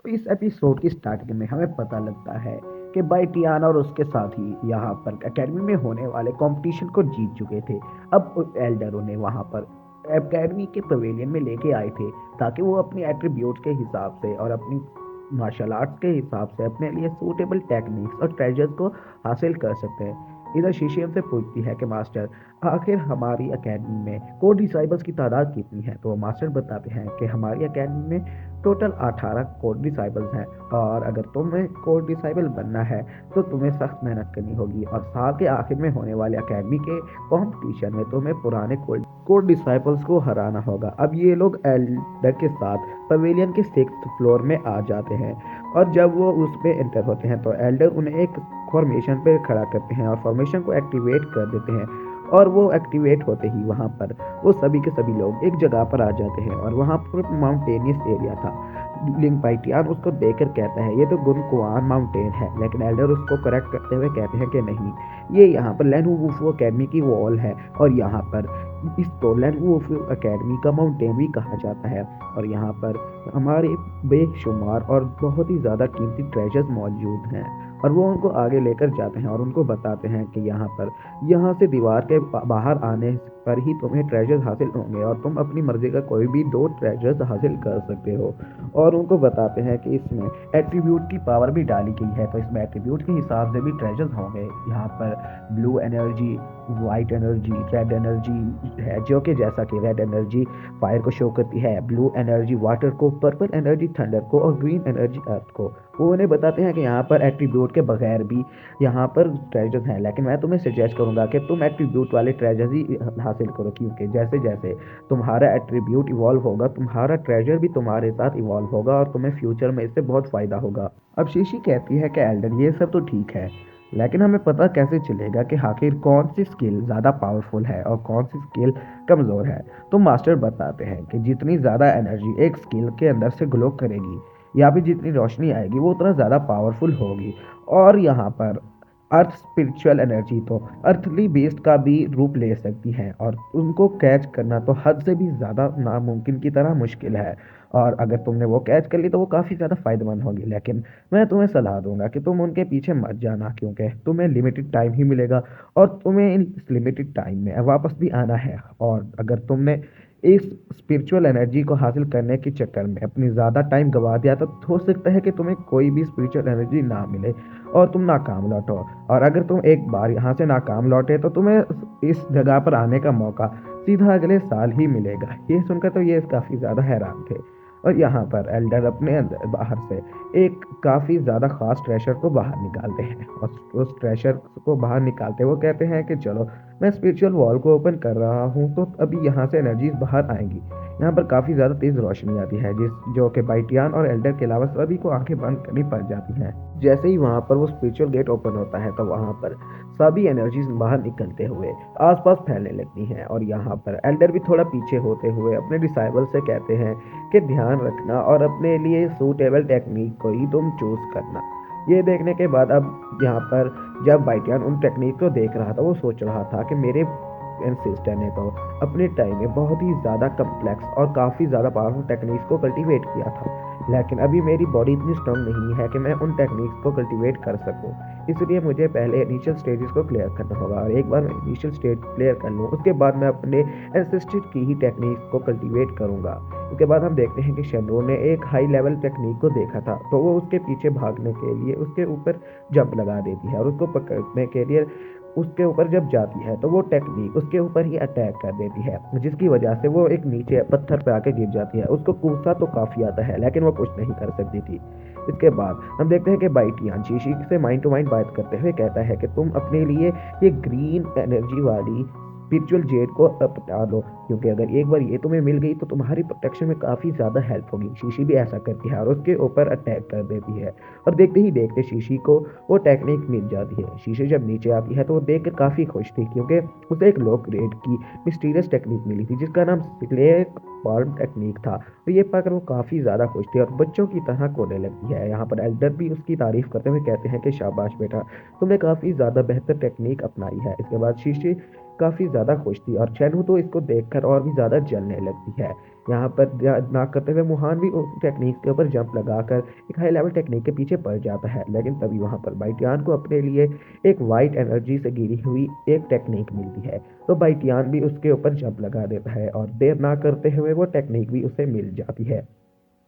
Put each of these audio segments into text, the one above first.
इस एपिसोड की स्टार्टिंग में हमें पता लगता है कि बाइटियान और उसके साथी यहाँ पर एकेडमी में होने वाले कंपटीशन को जीत चुके थे। अब एल्डर उन्हें वहाँ पर एकेडमी के पवेलियन में लेके आए थे ताकि वो अपनी एट्रीब्यूट्स के हिसाब से और अपनी मार्शल आर्ट्स के हिसाब से अपने लिए सूटेबल टेक्निक्स और ट्रेजर्स को हासिल कर सकते हैं। इधर शीशी हमसे पूछती है कि मास्टर, आखिर हमारी एकेडमी में कोड डिसाइबल्स की तादाद कितनी है? तो मास्टर बताते हैं कि हमारी एकेडमी में टोटल 18 कोड डिसाइबल्स हैं, और अगर तुम्हें कोड डिसाइबल बनना है तो तुम्हें सख्त मेहनत करनी होगी और साल के आखिर में होने वाले एकेडमी के कंपटीशन में तुम्हें पुराने कोड डिसाइबल्स को हराना होगा। अब ये लोग एल्डर के साथ पवेलियन के 6th फ्लोर में आ जाते हैं, और जब वो उस पे एंटर होते हैं तो एल्डर उन्हें एक फॉर्मेशन पे खड़ा करते हैं और फॉर्मेशन को एक्टिवेट कर देते हैं। और वो एक्टिवेट होते ही वहाँ पर वो सभी के सभी लोग एक जगह पर आ जाते हैं, और वहाँ पर माउंटेनियस एरिया था। लिंक पाइटियान उसको देखकर कहता है ये तो गुनकुआन माउंटेन है, लेकिन एल्डर उसको करेक्ट करते हुए कहते हैं कि नहीं, ये यहाँ पर लैन वुफू अकेडमी की वॉल है, और यहाँ पर इसको लैन वुफू अकेडमी का माउंटेन भी कहा जाता है। और यहाँ पर हमारे बेशुमार और बहुत ही ज़्यादा कीमती ट्रेजर्स मौजूद हैं। और वो उनको आगे लेकर जाते हैं और उनको बताते हैं कि यहाँ से दीवार के बाहर आने पर ही तुम्हें ट्रेजर्स हासिल होंगे, और तुम अपनी मर्जी का कोई भी 2 ट्रेजर्स हासिल कर सकते हो। और उनको बताते हैं कि इसमें एट्रीब्यूट की पावर भी डाली गई है, तो इसमें एट्रीब्यूट के हिसाब से भी ट्रेजर्स होंगे। यहाँ पर blue energy, white energy, red energy है, जो कि जैसा कि रेड एनर्जी फायर को शो करती है, ब्लू एनर्जी वाटर को, पर्पल एनर्जी थंडर को, और ग्रीन एनर्जी अर्थ को। वो उन्हें बताते हैं कि यहाँ पर एट्रीब्यूट के बगैर भी यहाँ पर ट्रेजर्स हैं, लेकिन मैं तुम्हें सजेस्ट करूँगा कि तुम एट्रीब्यूट वाले ट्रेजर्स ही हासिल करो, क्योंकि जैसे जैसे तुम्हारा एट्रीब्यूट इवॉल्व होगा तुम्हारा ट्रेजर भी तुम्हारे साथ इवॉल्व होगा, और तुम्हें फ्यूचर में इससे बहुत फ़ायदा होगा। अब शीशी कहती है कि एल्डर ये सब तो ठीक है, लेकिन हमें पता कैसे चलेगा कि आखिर कौन सी स्किल ज़्यादा पावरफुल है और कौन सी स्किल कमज़ोर है? तो मास्टर बताते हैं कि जितनी ज़्यादा एनर्जी एक स्किल के अंदर से ग्लो करेगी या फिर जितनी रोशनी आएगी वो उतना ज़्यादा पावरफुल होगी। और यहाँ पर अर्थ स्पिरिचुअल एनर्जी तो अर्थली बेस्ड का भी रूप ले सकती है, और उनको कैच करना तो हद से भी ज़्यादा नामुमकिन की तरह मुश्किल है। और अगर तुमने वो कैच कर ली तो वो काफ़ी ज़्यादा फ़ायदेमंद होगी, लेकिन मैं तुम्हें सलाह दूंगा कि तुम उनके पीछे मत जाना, क्योंकि तुम्हें लिमिटेड टाइम ही मिलेगा और तुम्हें इन लिमिटेड टाइम में वापस भी आना है। और अगर तुमने इस स्पिरिचुअल एनर्जी को हासिल करने के चक्कर में अपनी ज़्यादा टाइम गवा दिया तो हो सकता है कि तुम्हें कोई भी स्पिरिचुअल एनर्जी ना मिले और तुम नाकाम लौटो। और अगर तुम एक बार यहाँ से नाकाम लौटे तो तुम्हें इस जगह पर आने का मौका सीधा अगले साल ही मिलेगा। ये सुनकर तो ये काफ़ी ज़्यादा हैरान थे। और यहाँ पर एल्डर अपने अंदर बाहर से एक काफ़ी ज़्यादा ख़ास ट्रेशर को बाहर निकालते हैं, और उस ट्रेशर को बाहर निकालते वो कहते हैं कि चलो मैं स्पिरिचुअल वॉल को ओपन कर रहा हूँ, तो अभी यहाँ से एनर्जीज बाहर आएंगी। यहाँ पर काफ़ी ज़्यादा तेज़ रोशनी आती है जो कि बाइटियान और एल्डर के अलावा सभी को आंखें बंद करनी पड़ जाती हैं। जैसे ही वहाँ पर वो स्पिरिचुअल गेट ओपन होता है तो वहाँ पर सभी एनर्जीज बाहर निकलते हुए आसपास फैलने लगती हैं। और यहाँ पर एल्डर भी थोड़ा पीछे होते हुए अपने डिसाइबल से कहते हैं कि ध्यान रखना और अपने लिए सूटेबल टेक्निक को ही तुम चूज करना। ये देखने के बाद अब यहाँ पर जब बाइटियान उन टेक्निक को देख रहा था वो सोच रहा था कि मेरे एंसेस्टर ने तो अपने टाइम में बहुत ही ज़्यादा कम्प्लेक्स और काफ़ी ज़्यादा पावरफुल टेक्निक्स को कल्टीवेट किया था, लेकिन अभी मेरी बॉडी इतनी स्ट्रांग नहीं है कि मैं उन टेक्निक्स को कल्टीवेट कर सकूं। इसलिए मुझे पहले इनिशियल स्टेजेस को क्लियर करना होगा, और एक बार मैं इनिशियल स्टेज क्लियर कर लूँ उसके बाद मैं अपने एंसेस्टर की ही टेक्निक्स को कल्टीवेट करूँगा। उसके बाद हम देखते हैं कि शेनरो ने एक हाई लेवल टेक्निक को देखा था, तो वो उसके पीछे भागने के लिए उसके ऊपर जंप लगा देती है, और उसको पकड़ने के लिए उसके ऊपर जब जाती है तो वो टेक्निक उसके ऊपर ही अटैक कर देती है, जिसकी वजह से वो एक नीचे पत्थर पे आके गिर जाती है। उसको गुस्सा तो काफ़ी आता है लेकिन वो कुछ नहीं कर सकती थी। इसके बाद हम देखते हैं कि बाइटियान शीशी से माइंड टू माइंड बात करते हुए कहता है कि तुम अपने लिए ये ग्रीन एनर्जी वाली स्पिरिचुअल जेड को अपना लो, क्योंकि अगर एक बार ये तुम्हें मिल गई तो तुम्हारी प्रोटेक्शन में काफ़ी ज़्यादा हेल्प होगी। शीशी भी ऐसा करती है और उसके ऊपर अटैक कर देती है, और देखते ही देखते शीशी को वो टेक्निक मिल जाती है। शीशी जब नीचे आती है तो वो देख कर काफ़ी खुश थी, क्योंकि उसे एक लो ग्रेड की मिस्टीरियस टेक्निक मिली थी जिसका नाम स्लेक पाल्म टेक्निक था। तो ये पाकर वो काफ़ी ज़्यादा खुश थी और बच्चों की तरह कोने लगती है। यहाँ पर एल्डर भी उसकी तारीफ करते हुए कहते हैं कि शाबाश बेटा, तुमने काफ़ी ज़्यादा बेहतर टेक्निक अपनाई है। इसके बाद शीशी काफ़ी ज़्यादा खुश थी, और चैनू तो इसको देखकर और भी ज़्यादा जलने लगती है। यहाँ पर ना करते हुए मुहान भी उस टेक्निक के ऊपर जंप लगाकर एक हाई लेवल टेक्निक के पीछे पड़ जाता है। लेकिन तभी वहाँ पर बाइटियान को अपने लिए एक वाइट एनर्जी से घिरी हुई एक टेक्निक मिलती है। तो बाइटियान भी उसके ऊपर जंप लगा देता है और देर ना करते हुए वो टेक्निक भी उसे मिल जाती है।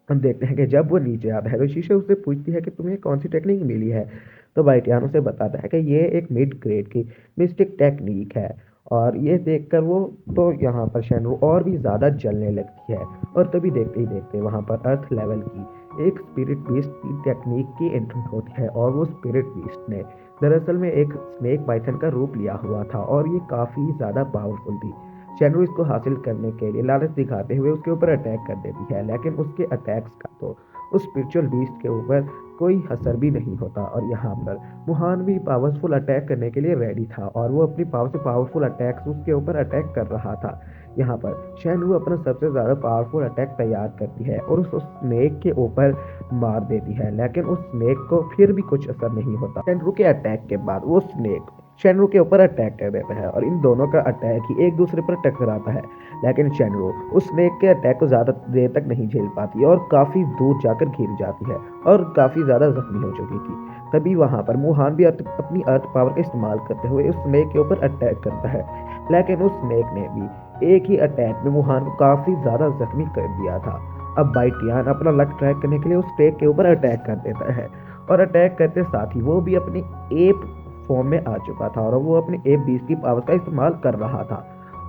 हम देखते हैं कि जब वो नीचे आता है तो शीशे उससे पूछती है कि तुम्हें कौन सी टेक्निक मिली है। तो बाइटियान उसे बताता है कि ये एक मिड ग्रेड की मिस्टिक टेक्निक है। और ये देखकर वो तो यहाँ पर शेनरू और भी ज़्यादा जलने लगती है। और तभी देखते ही देखते वहाँ पर अर्थ लेवल की एक स्पिरिट बीस्ट की टेक्निक की एंट्री होती है। और वो स्पिरिट बीस्ट ने दरअसल में एक स्नेक पाइथन का रूप लिया हुआ था और ये काफ़ी ज़्यादा पावरफुल थी। शेनरू इसको हासिल करने के लिए लालच दिखाते हुए उसके ऊपर अटैक कर देती है। लेकिन उसके अटैक्स का तो उस स्पिरिचुअल बीस्ट के ऊपर कोई असर भी नहीं होता। और यहाँ पर मुहान भी पावरफुल अटैक करने के लिए रेडी था और वो अपनी पावर से पावरफुल अटैक्स उसके ऊपर अटैक कर रहा था। यहाँ पर शेनरू अपना सबसे ज़्यादा पावरफुल अटैक तैयार करती है और उस स्नेक के ऊपर मार देती है। लेकिन उस स्नेक को फिर भी कुछ असर नहीं होता। शेनरू के अटैक के बाद वो स्नेक शेनरू के ऊपर अटैक कर देता है और इन दोनों का अटैक ही एक दूसरे पर टकराता है। लेकिन शेनरू उस स्नेक के अटैक को ज़्यादा देर तक नहीं झेल पाती और काफ़ी दूर जाकर गिर जाती है और काफ़ी ज़्यादा जख्मी हो चुकी थी। तभी वहाँ पर मुहान भी अपनी अर्थ पावर का इस्तेमाल करते हुए उस स्नेक के ऊपर अटैक करता है। लेकिन उस स्नेक ने भी एक ही अटैक में मुहान को काफ़ी ज़्यादा जख्मी कर दिया था। अब बाइटियान अपना लक ट्रैक करने के लिए उस स्नेक के ऊपर अटैक कर देता है और अटैक करते साथ ही वो भी अपनी एप फॉर्म में आ चुका था और वो अपने एप 20 की पावर का इस्तेमाल कर रहा था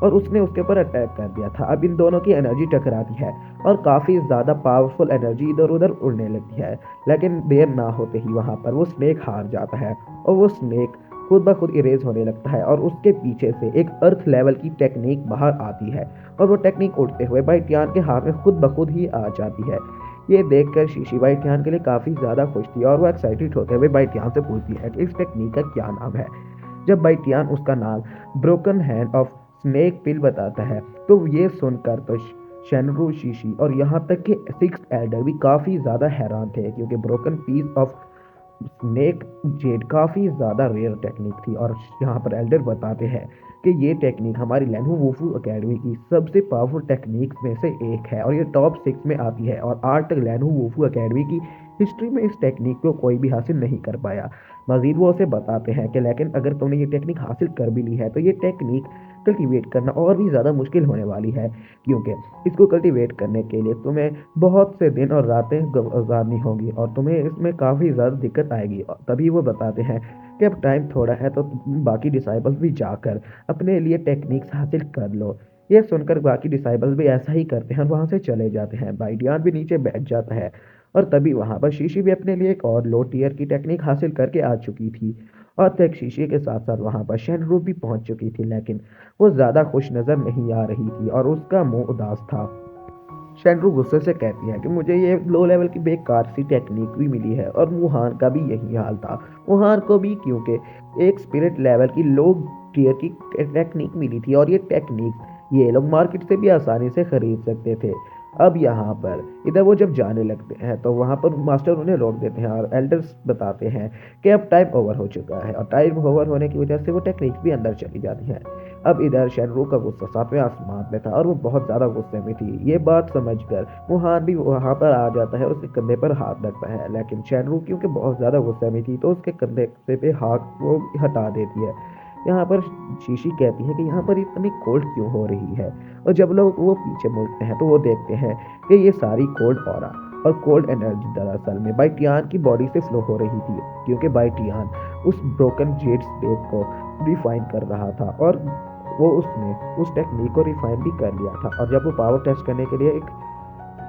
और उसने उसके ऊपर अटैक कर दिया था। अब इन दोनों की एनर्जी टकराती है और काफ़ी ज़्यादा पावरफुल एनर्जी इधर उधर उड़ने लगती है। लेकिन देर ना होते ही वहाँ पर वो स्नेक हार जाता है और वो स्नेक खुद ब खुद इरेज होने लगता है और उसके पीछे से एक अर्थ लेवल की टेक्निक बाहर आती है और वो टेक्निक उड़ते हुए बाइटियान के हाथ में खुद ब खुद ही आ जाती है। ये देखकर शीशी बाइटियान के लिए काफ़ी ज़्यादा खुश थी और वो एक्साइटेड होते हुए बाइटियान से पूछती है कि इस टेक्निक का क्या नाम है। जब बाइटियान उसका नाम ब्रोकन हैंड ऑफ स्नेक पिल बताता है तो ये सुनकर तो शेनरू, शीशी और यहाँ तक कि सिक्स एल्डर भी काफ़ी ज़्यादा हैरान थे, क्योंकि broken piece of snake jade काफ़ी ज़्यादा रेयर टेक्निक थी। और यहाँ पर एल्डर बताते हैं कि ये टेक्निक हमारी लेनू वुफू अकेडमी की सबसे पावरफुल टेक्निक में से एक है और ये टॉप 6 में आती है और आज तक लेनू वुफू अकेडमी की हिस्ट्री में इस टेक्निक को कोई भी हासिल नहीं कर पाया। मजीद वो उसे बताते हैं कि लेकिन अगर तुमने ये टेक्निक हासिल कर भी ली है तो ये टेक्निक कल्टीवेट करना और भी ज़्यादा मुश्किल होने वाली है, क्योंकि इसको कल्टीवेट करने के लिए तुम्हें बहुत से दिन और रातें गुजारनी होंगी और तुम्हें इसमें काफ़ी ज़्यादा दिक्कत आएगी। और तभी वो बताते हैं कि अब टाइम थोड़ा है तो बाकी डिसाइबल्स भी जाकर अपने लिए टेक्निक्स हासिल कर लो। ये सुनकर बाकी डिसाइबल्स भी ऐसा ही करते हैं और वहाँ से चले जाते हैं। बाइडियान भी नीचे बैठ जाता है और तभी वहाँ पर शीशी भी अपने लिए एक और लो टीयर की टेक्निक हासिल करके आ चुकी थी। और तक शीशी के साथ साथ वहाँ पर शेनरू भी पहुँच चुकी थी, लेकिन वो ज़्यादा खुश नज़र नहीं आ रही थी और उसका मुंह उदास था। शेनरू गुस्से से कहती है कि मुझे ये लो लेवल की बेकार सी टेक्निक भी मिली है और वुहान का भी यही हाल था। वुहान को भी क्योंकि एक स्पिरिट लेवल की लो टीयर की टेक्निक मिली थी और ये टेक्निक ये लोग मार्केट से भी आसानी से खरीद सकते थे। अब यहाँ पर इधर वो जब जाने लगते हैं तो वहाँ पर मास्टर उन्हें रोक देते हैं और एल्डर्स बताते हैं कि अब टाइम ओवर हो चुका है और टाइम ओवर होने की वजह से वो टेक्निक भी अंदर चली जाती है। अब इधर शेनरू का गुस्सा सातवें आसमान पे था और वो बहुत ज़्यादा गुस्से में थी। ये बात समझकर वुहान भी वहाँ पर आ जाता है और उसके कंधे पर हाथ रखता है, लेकिन शेनरू क्योंकि बहुत ज़्यादा गुस्से में थी तो उसके कंधे से पे हाथ वो हटा देती है। यहाँ पर शीशी कहती है कि यहाँ पर इतनी कोल्ड क्यों हो रही है और जब लोग वो पीछे मुड़ते हैं तो वो देखते हैं कि ये सारी कोल्ड ऑरा और कोल्ड एनर्जी दरअसल में बाइटियान की बॉडी से फ्लो हो रही थी, क्योंकि बाइटियान उस ब्रोकन जेड स्पेस को रिफाइन कर रहा था और वो उसने उस टेक्निक को रिफाइन भी कर लिया था। और जब वो पावर टेस्ट करने के लिए एक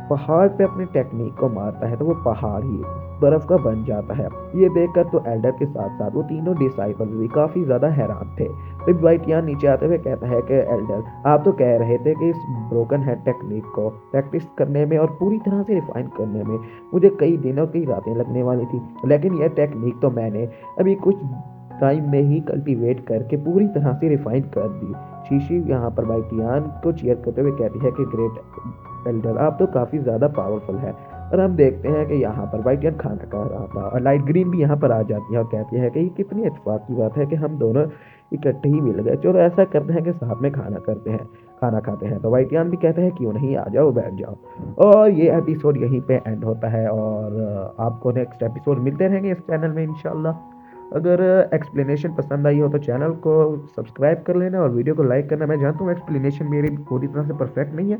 पहाड़ पे अपनी टेक्निक को मारता है तो वो पहाड़ ही बर्फ का बन जाता है। ये देखकर तो एल्डर के साथ साथ वो तीनों डिसाइपल भी काफ़ी ज़्यादा हैरान थे। फिर बाइटियान नीचे आते हुए कहता है कि एल्डर, आप तो कह रहे थे कि इस ब्रोकन हेड टेक्निक को प्रैक्टिस करने में और पूरी तरह से रिफाइन करने में मुझे कई दिनों कई रातें लगने वाली थी, लेकिन यह टेक्निक तो मैंने अभी कुछ टाइम में ही कल्टीवेट करके पूरी तरह से रिफाइन कर दी। शीशी यहाँ पर बाइटियान को चीयर करते हुए कहती है कि ग्रेट एल्डर, आप तो काफ़ी ज़्यादा पावरफुल है और हम देखते हैं कि यहाँ पर वाइटियन खाना खा रहा था और लाइट ग्रीन भी यहाँ पर आ जाती है और कहती है कि ये कितनी इत्तेफाक की बात है कि हम दोनों इकट्ठे ही मिल गए। चलो ऐसा करते हैं कि साथ में खाना खाते हैं। तो वाइटियन भी कहते हैं क्यों नहीं, आ जाओ बैठ जाओ। और ये एपिसोड यहीं पे एंड होता है और आपको नेक्स्ट एपिसोड मिलते रहेंगे इस चैनल में इंशाल्लाह। अगर एक्सप्लेनेशन पसंद आई हो तो चैनल को सब्सक्राइब कर लेना और वीडियो को लाइक करना। मैं जानता हूँ एक्सप्लेनेशन मेरी पूरी तरह से परफेक्ट नहीं है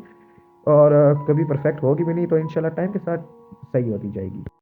और कभी परफेक्ट होगी भी नहीं, तो इंशाल्लाह टाइम के साथ सही होती जाएगी।